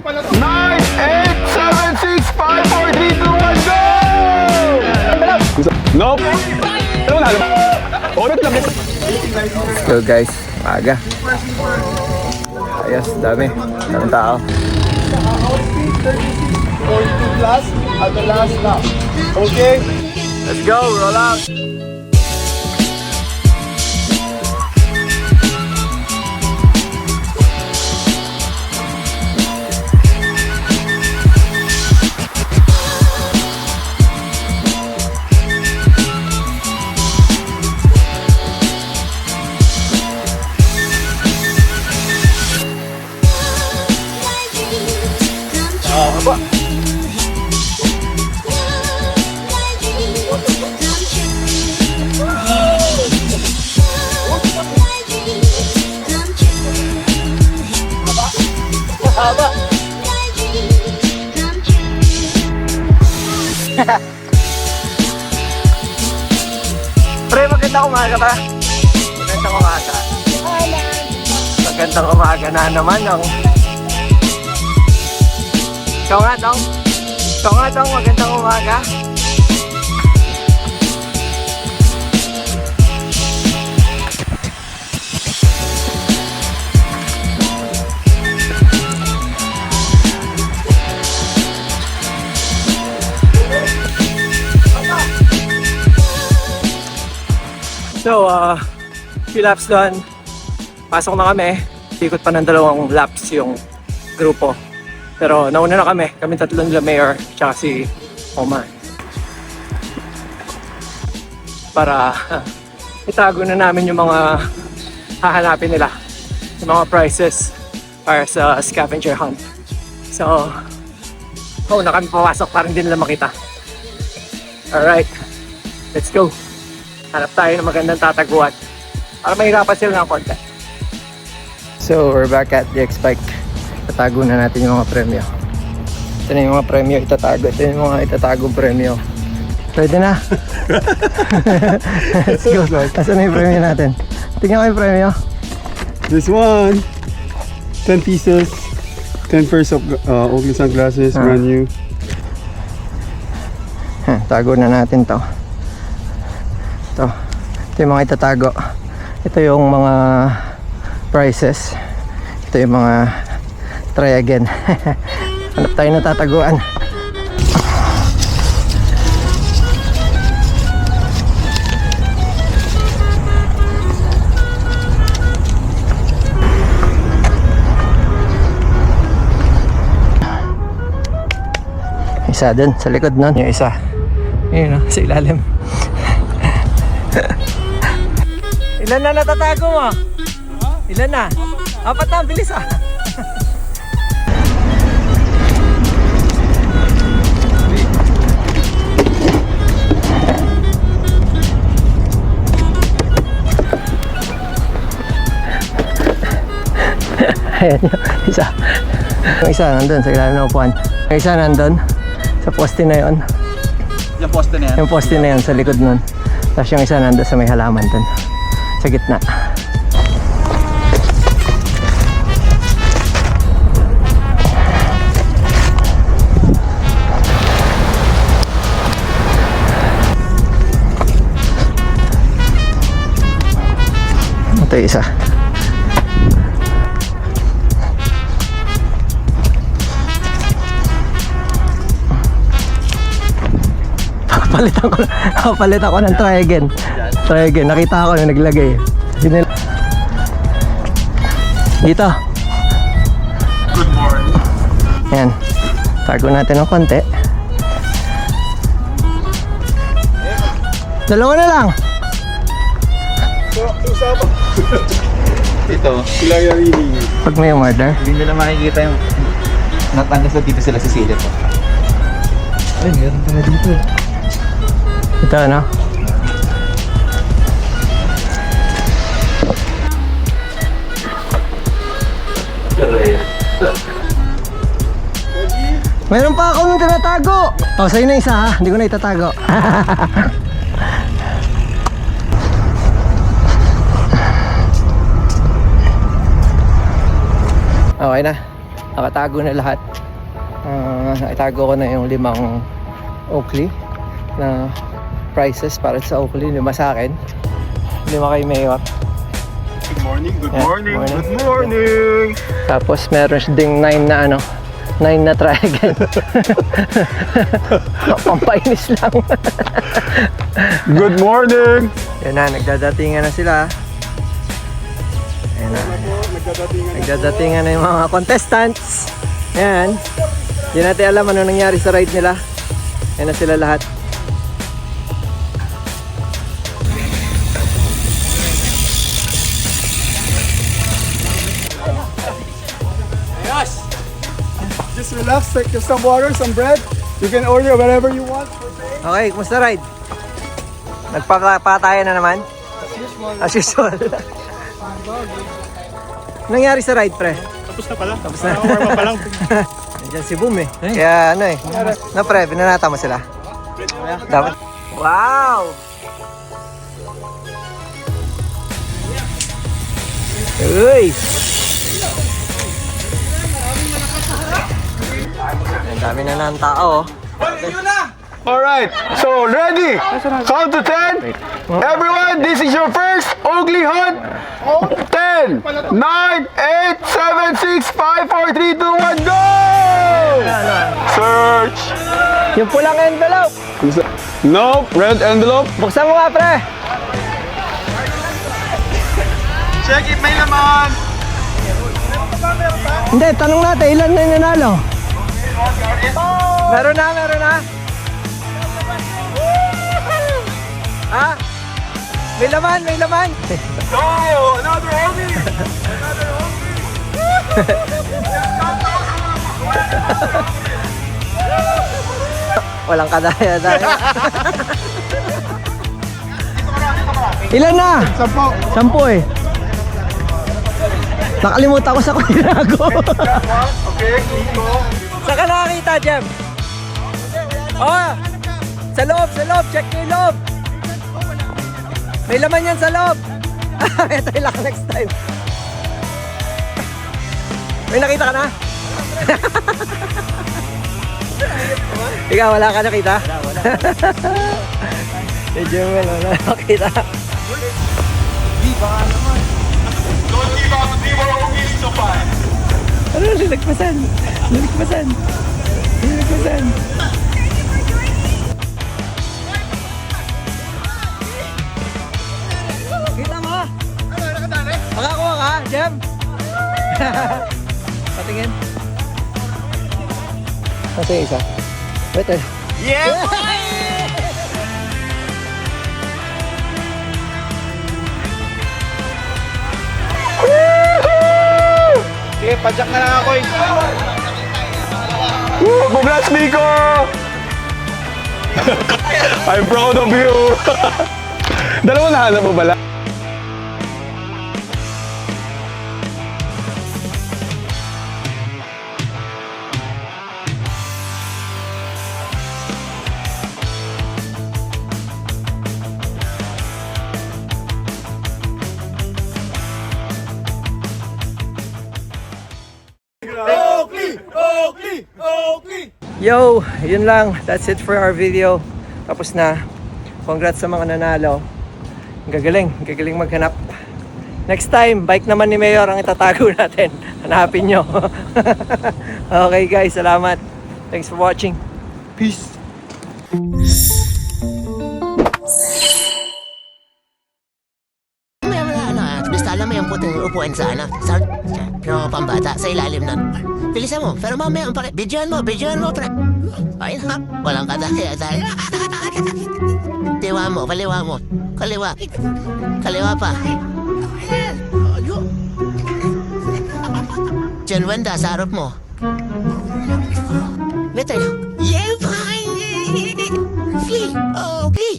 9, 8, 7, 6, 5, 4, 3, 2, 1, go! Nope. Let's go guys, maaga. Ayos, daming tao. 42 plus at the last lap. Okay? Let's go, roll out! Pre, magandang umaga ba? Magandang umaga. Magandang umaga na naman ang... Ikaw nga, Tong. Ikaw nga, Tong. Magandang umaga. So, few laps done. Pasok na kami. Ikot pa ng 2 laps yung grupo. Pero nauna na kami. Kami 3 nila Mayor tsaka si Omar. Para itago na namin yung mga hahanapin nila. Yung mga prizes para sa scavenger hunt. So, na kami papasok para hindi nila makita. Alright, let's go. Hanap tayo ng magandang tataguan para mahirapan sila ng konti. So, we're back at the X-Bike. Tatago na natin yung mga premyo. Ito na yung mga premyo itatago. Ito yung mga itatagong premyo. Pwede na. Let's go. Asan na yung premyo natin? Tingnan ko yung premyo. This one, 10 pieces, 10 pairs of Oakley sunglasses, brand new. Tago na natin to. Ito yung mga itatago. Ito yung mga prizes. Ito yung mga try again. Hanap tayo na tataguan. Isa dun sa likod nun. Yung isa yun o, sa ilalim. Ilan na natatago mo? Ilan na? 4 na, bilis ah. Ayan yung isa. Yung isa nandun sa ilalim ng upuan. Yung isa nandun sa poste na yun. Yung poste na yan? Yung poste na yun sa likod nun. Tapos yung isa nandun sa may halaman dun. Sa gitna. Ito yung isa. Palit ako ng try again. Try again. Nakita ko yung naglagay. Dito. Good morning. Yan. Tago natin ng konti. Dalawa na lang. Ito. Pag may umorder. Hindi nila makikita yung nasa dito sila sa silip. Ay, meron pala dito. Ito ano? Meron pa akong tinatago. Oh, sa'yo na isa ha. Hindi ko na itatago. Okay na. Nakatago na lahat. Itago ko na yung 5 Oakley na prices para sa Oakley. 5 sa akin, 5 kay Mayor. Good morning, good Yeah, morning, morning. good morning. Tapos meron ding 9 na 9 na triangle. Pampainis lang. Good morning. Yan na, nagdadatingan na sila. Ayan na. Nagdadatingan na yung mga contestants. Ayan. Hindi natin alam ano nangyari sa ride nila. Ayan na sila lahat. Just relax, take some water, some bread. You can order whatever you want. Okay, kumusta ride? Nagpapatayan na naman? As usual. Nangyari sa ride, pre? Tapos na pala. Tapos na. Warm up pa lang. Nandiyan si Boom eh. Kaya ano eh. Na pre, binanata mo sila. Dapat. Wow! Uy! Ang dami na ng tao. Alright, so ready? Count to 10. Everyone, this is your first Oakley hunt. 10, 9, 8, 7, 6, 5, 4, 3, 2, 1, go! Search. Yung pulang envelope. Nope, red envelope. Buksan mo nga, pre. Check if may laman. Hindi, tanong natin, ilan na yung nanalo? Meron na, meron na. Ha? May laman, may laman. Oh, another Oakley. Another Walang kadaya-daya. Ilan na? 10 eh. Nakalimutan ko sa Kuhirago. Okay, Kiko. Saan ka nakakita, Jem? Oh, sa loob, check nyo yung loob. May laman yan sa loob. Ito yung lang next time. May nakita ka na? Ikaw, wala ka nakita? Wala. Jem, wala nakita. Don't give up, di mo Oakley to find. Ano, nilagpasan. Kita mo? Ano, nakadali? Makakuha ka, Jem? Patingin. Kasi isa. Wait, Yeah! Sige, padyak na lang ako eh. Congrats, Miko! I'm proud of you! Dalawa na hanap mo bala? Yo, yun lang. That's it for our video. Tapos na. Congrats sa mga nanalo. Gagaling maghanap. Next time, bike naman ni Mayor ang itatago natin. Hanapin nyo. Okay guys, salamat. Thanks for watching. Peace. Basta alam mo yung puting upuan sa pambata sa ilalim nun. Bilisan mo, pero mamaya ang pare. Bidyoan mo, pre. Ayun ha, walang kadaya-daya. Kaliwa mo. Kaliwa pa. Diyan, Wanda, sa harap mo. Betul. Yeah, fine. Flee. Oh, flee.